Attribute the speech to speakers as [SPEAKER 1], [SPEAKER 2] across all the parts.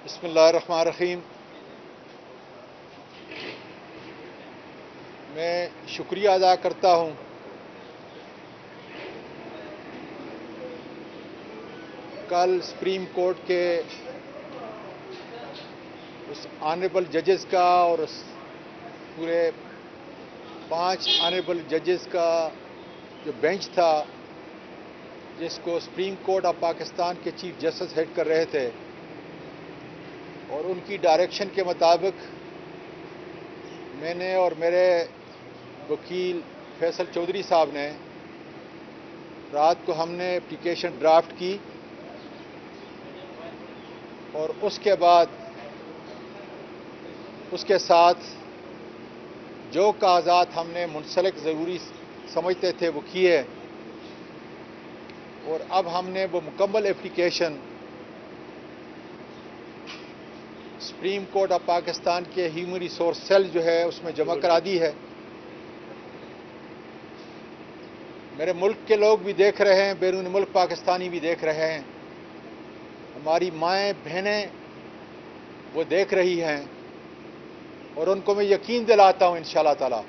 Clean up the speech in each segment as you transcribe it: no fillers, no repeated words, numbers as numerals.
[SPEAKER 1] بسم اللہ الرحمن الرحیم۔ میں شکریہ ادا کرتا ہوں کل سپریم کورٹ کے اس آنریبل ججز کا اور اس پورے 5 آنریبل ججز کا جو بینچ تھا جس کو سپریم کورٹ آف پاکستان کے چیف جسٹس ہیڈ کر رہے تھے، اور ان کی ڈائریکشن کے مطابق میں نے اور میرے وکیل فیصل چودھری صاحب نے رات کو ہم نے اپلیکیشن ڈرافٹ کی، اور اس کے بعد اس کے ساتھ جو کاغذات ہم نے منسلک ضروری سمجھتے تھے وہ کیے، اور اب ہم نے وہ مکمل application supreme court of Pakistan کے ہیومن ریسورس سیل جو ہے اس میں جمع کرا دی ہے۔ میرے ملک کے لوگ بھی دیکھ رہے ہیں، بیرون ملک پاکستانی بھی دیکھ رہے ہیں، ہماری مائیں بہنیں وہ دیکھ رہی ہیں، اور ان کو میں یقین دلاتا ہوں انشاءاللہ تعالی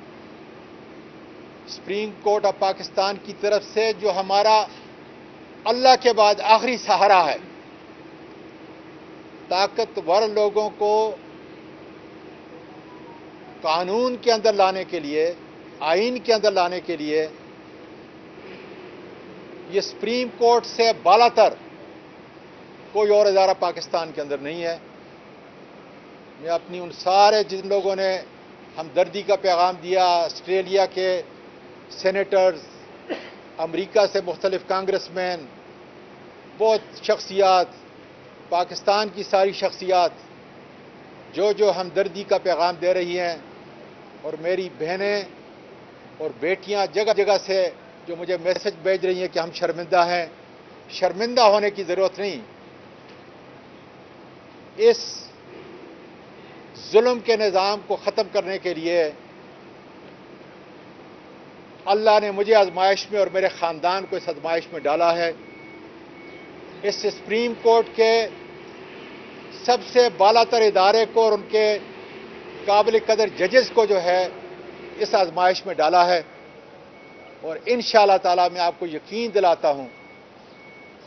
[SPEAKER 1] سپریم کورٹ آف پاکستان کی طرف سے جو ہمارا اللہ کے بعد آخری سہارا ہے، طاقتور لوگوں کو قانون کے اندر لانے کے لیے، آئین کے اندر لانے کے لیے، یہ سپریم کورٹ سے بالاتر کوئی اور ادارہ پاکستان کے اندر نہیں ہے۔ میں اپنی ان سارے جن لوگوں نے ہمدردی کا پیغام دیا، آسٹریلیا کے سینیٹرز، امریکہ سے مختلف کانگریس مین، بہت شخصیات، پاکستان کی ساری شخصیات جو ہمدردی کا پیغام دے رہی ہیں، اور میری بہنیں اور بیٹیاں جگہ جگہ سے جو مجھے میسج بھیج رہی ہیں کہ ہم شرمندہ ہیں، شرمندہ ہونے کی ضرورت نہیں۔ اس ظلم کے نظام کو ختم کرنے کے لیے اللہ نے مجھے آزمائش میں اور میرے خاندان کو اس آزمائش میں ڈالا ہے۔ اس سپریم کورٹ کے سب سے بالاتر ادارے کو اور ان کے قابل قدر ججز کو جو ہے اس آزمائش میں ڈالا ہے، اور انشاءاللہ تعالی میں آپ کو یقین دلاتا ہوں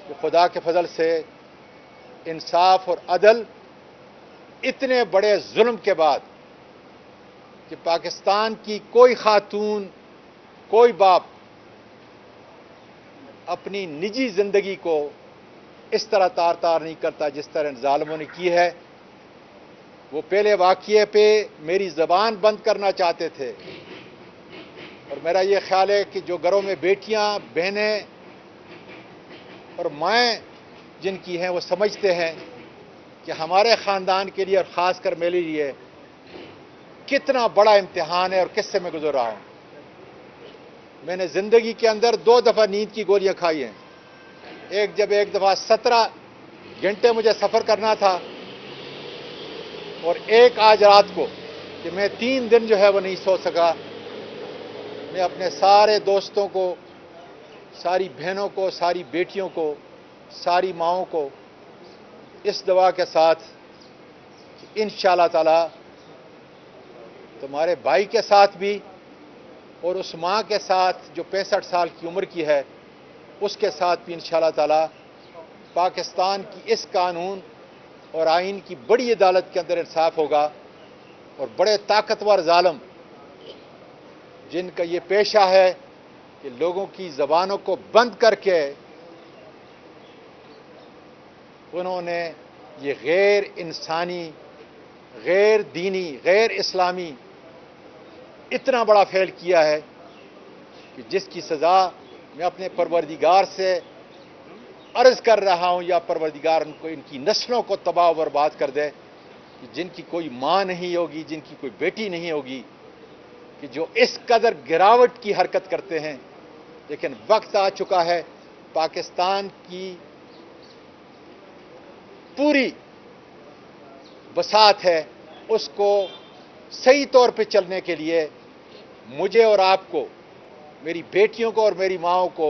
[SPEAKER 1] کہ خدا کے فضل سے انصاف اور عدل اتنے بڑے ظلم کے بعد کہ پاکستان کی کوئی خاتون، کوئی باپ اپنی نجی زندگی کو اس طرح تار تار نہیں کرتا جس طرح ان ظالموں نے کی ہے۔ وہ پہلے واقعے پہ میری زبان بند کرنا چاہتے تھے، اور میرا یہ خیال ہے کہ جو گھروں میں بیٹیاں، بہنیں اور مائیں جن کی ہیں وہ سمجھتے ہیں کہ ہمارے خاندان کے لیے اور خاص کر میرے لیے کتنا بڑا امتحان ہے اور کس سے میں گزر رہا ہوں۔ میں نے زندگی کے اندر 2 دفعہ نیند کی گولیاں کھائی ہیں، ایک دفعہ 17 گھنٹے مجھے سفر کرنا تھا، اور ایک آج رات کو کہ میں 3 دن جو ہے وہ نہیں سو سکا۔ میں اپنے سارے دوستوں کو، ساری بہنوں کو، ساری بیٹیوں کو، ساری ماؤں کو اس دعا کے ساتھ کہ انشاءاللہ تعالی تمہارے بھائی کے ساتھ بھی اور اس ماں کے ساتھ جو 65 سال کی عمر کی ہے اس کے ساتھ بھی انشاءاللہ تعالی پاکستان کی اس قانون اور آئین کی بڑی عدالت کے اندر انصاف ہوگا، اور بڑے طاقتور ظالم جن کا یہ پیشہ ہے کہ لوگوں کی زبانوں کو بند کر کے انہوں نے یہ غیر انسانی، غیر دینی، غیر اسلامی اتنا بڑا فعل کیا ہے کہ جس کی سزا میں اپنے پروردگار سے عرض کر رہا ہوں، یا پروردگار ان کو، ان کی نسلوں کو تباہ و برباد کر دے، کہ جن کی کوئی ماں نہیں ہوگی، جن کی کوئی بیٹی نہیں ہوگی، کہ جو اس قدر گراوٹ کی حرکت کرتے ہیں۔ لیکن وقت آ چکا ہے، پاکستان کی پوری بساط ہے، اس کو صحیح طور پہ چلنے کے لیے مجھے اور آپ کو، میری بیٹیوں کو اور میری ماؤں کو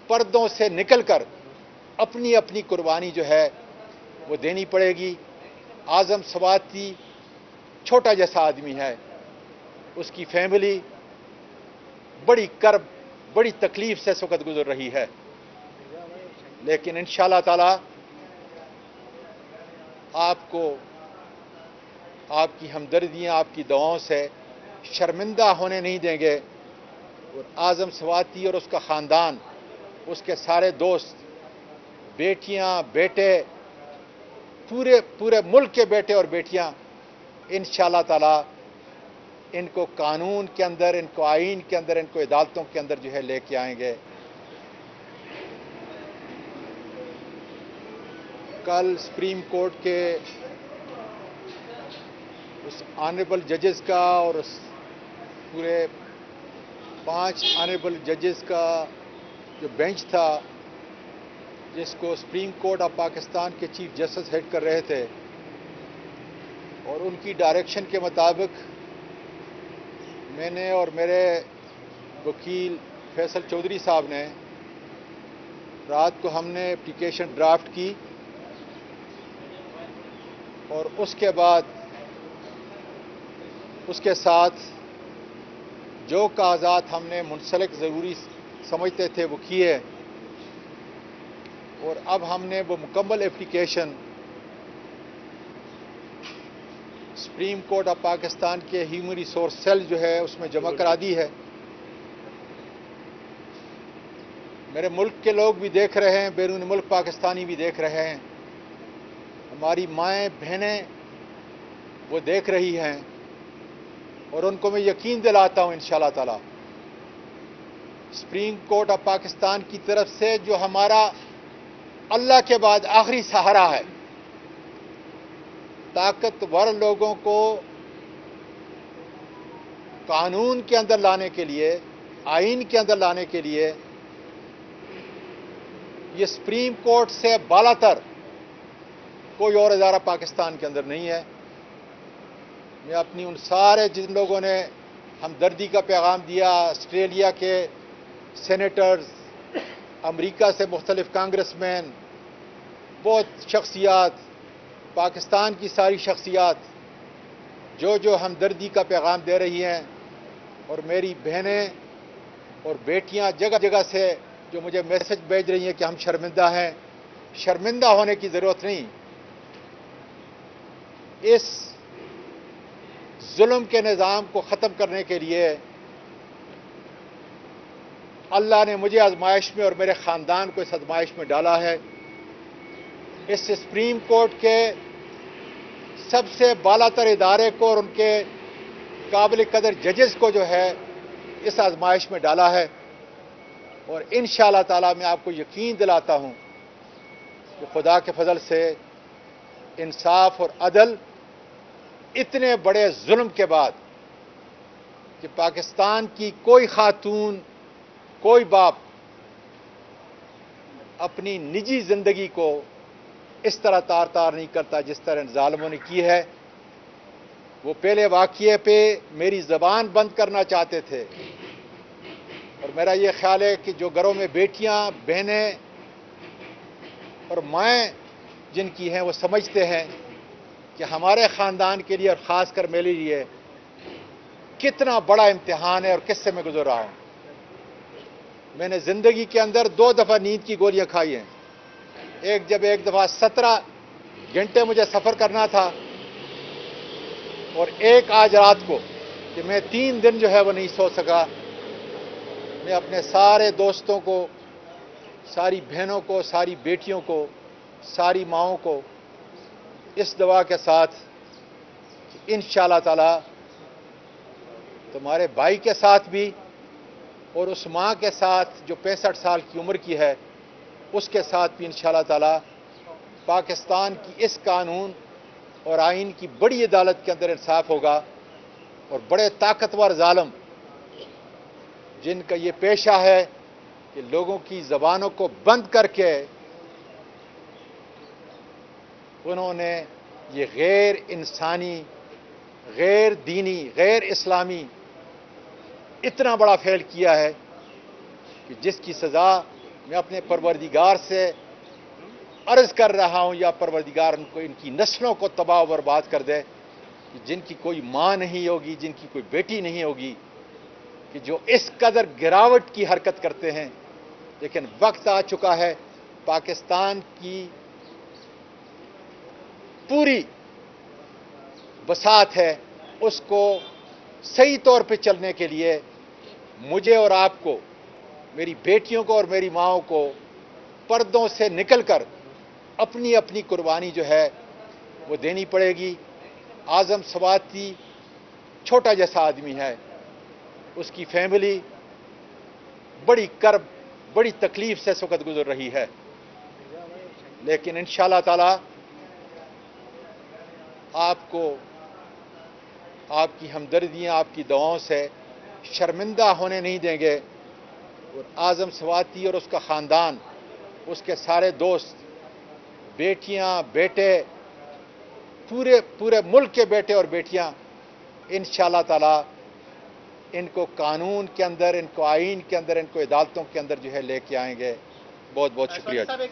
[SPEAKER 1] پردوں سے نکل کر اپنی اپنی قربانی جو ہے وہ دینی پڑے گی۔ आज़म सवाती छोटा जैसा आदमी है, उसकी फैमिली बड़ी कर्ब, बड़ी तकलीफ से इस वक्त गुजर रही है, लेकिन इंशाअल्लाह ताला आपको आपकी हमदर्दियाँ, आपकी दुआओं से शर्मिंदा होने नहीं देंगे। और आज़म सवाती और उसका ख़ानदान, उसके सारे दोस्त, बेटियां, बेटे, पूरे मुल्क के बेटे और बेटियां इंशाअल्लाह ताला इनको कानून के अंदर, इनको आईन के अंदर, इनको अदालतों के अंदर जो है लेके आएंगे। कल सुप्रीम कोर्ट के उस ऑनरेबल जजेस का और उस पूरे 5 ऑनरेबल जजेस का जो बेंच था, जिसको सुप्रीम कोर्ट ऑफ पाकिस्तान के चीफ जस्टिस हेड कर रहे थे, और उनकी डायरेक्शन के मुताबिक मैंने और मेरे वकील फैसल चौधरी साहब ने रात को हमने एप्लीकेशन ड्राफ्ट की, और उसके बाद उसके साथ जो कागजात हमने मुंसलिक ज़रूरी समझते थे वो किए, और अब हमने वो मुकम्मल application supreme court of Pakistan के ह्यूमन रिसोर्स सेल जो है उसमें जमा करा दी है। मेरे मुल्क के लोग भी देख रहे हैं, बैरून मुल्क पाकिस्तानी भी देख रहे हैं, हमारी माएँ बहनें वो देख रही हैं, और उनको मैं यकीन दिलाता हूँ इंशाअल्लाह ताला सुप्रीम कोर्ट ऑफ पाकिस्तान की तरफ से जो हमारा अल्लाह के बाद आखिरी सहारा है, ताकतवर लोगों को कानून के अंदर लाने के लिए, आईन के अंदर लाने के लिए, ये सुप्रीम कोर्ट से बालातर कोई और इदारा पाकिस्तान के अंदर नहीं है। मैं अपनी उन सारे जिन लोगों ने हमदर्दी का पैगाम दिया, ऑस्ट्रेलिया के सेनेटर्स, अमेरिका से मुख्तलिफ कांग्रेसमैन, बहुत शख्सियात, पाकिस्तान की सारी शख्सियात जो हमदर्दी का पैगाम दे रही हैं, और मेरी बहनें और बेटियां जगह जगह से जो मुझे मैसेज भेज रही हैं कि हम शर्मिंदा हैं, शर्मिंदा होने की ज़रूरत नहीं। इस जुल्म के निज़ाम को ख़त्म करने के लिए अल्लाह ने मुझे आजमाइश में और मेरे ख़ानदान को इस आजमाइश में डाला है। इस सुप्रीम कोर्ट के सबसे बालातर इदारे को और उनके काबिल कदर जजेस को जो है इस आजमाइश में डाला है, और इंशाअल्लाह ताला मैं आपको यकीन दिलाता हूँ कि खुदा के फजल से इंसाफ और अदल इतने बड़े जुल्म के बाद कि पाकिस्तान की कोई खातून, कोई बाप अपनी निजी जिंदगी को इस तरह तार तार नहीं करता जिस तरह इन जालिमों ने की है। वो पहले वाक़ये पे मेरी ज़बान बंद करना चाहते थे, और मेरा ये ख्याल है कि जो घरों में बेटियां, बहनें और माएँ जिनकी हैं वो समझते हैं कि हमारे ख़ानदान के लिए और ख़ास कर मेरे लिए कितना बड़ा इम्तिहान है और किससे मैं गुजर रहा हूँ। मैंने ज़िंदगी के अंदर 2 दफ़ा नींद की गोलियां खाई हैं। एक दफ़ा 17 घंटे मुझे सफ़र करना था, और एक आज रात को कि मैं 3 दिन जो है वो नहीं सो सका। मैं अपने सारे दोस्तों को, सारी बहनों को, सारी बेटियों को, सारी माँओं को इस दुआ के साथ कि इंशाअल्लाह ताला तुम्हारे भाई के साथ भी और उस माँ के साथ जो 65 साल की उम्र की है उसके साथ भी इंशाअल्लाह ताला पाकिस्तान की इस कानून और आइन की बड़ी अदालत के अंदर इंसाफ होगा, और बड़े ताकतवर जालिम जिनका ये पेशा है कि लोगों की ज़बानों को बंद करके उन्होंने ये गैर इंसानी, गैर दीनी, गैर इस्लामी इतना बड़ा फेल किया है कि जिसकी सज़ा मैं अपने परवरदिगार से अर्ज कर रहा हूं या परवरदिगार उनको इनकी नस्लों को तबाह व बर्बाद कर दे कि जिनकी कोई मां नहीं होगी, जिनकी कोई बेटी नहीं होगी, कि जो इस कदर गिरावट की हरकत करते हैं। लेकिन वक्त आ चुका है पाकिस्तान की पूरी बसात है, उसको सही तौर पे चलने के लिए मुझे और आपको, मेरी बेटियों को और मेरी माँओं को पर्दों से निकलकर अपनी अपनी कुर्बानी जो है वो देनी पड़ेगी। आज़म सवाती छोटा जैसा आदमी है, उसकी फैमिली बड़ी कर्ब, बड़ी तकलीफ से इस वक्त गुजर रही है, लेकिन इंशाअल्लाह ताला आपको आपकी हमदर्दियां, आपकी दुआओं से शर्मिंदा होने नहीं देंगे। और आज़म सवाती और उसका ख़ानदान, उसके सारे दोस्त, बेटियां, बेटे, पूरे मुल्क के बेटे और बेटियां इंशाअल्लाह ताला इनको कानून के अंदर, इनको आईन के अंदर, इनको अदालतों के अंदर जो है लेके आएंगे। बहुत बहुत शुक्रिया।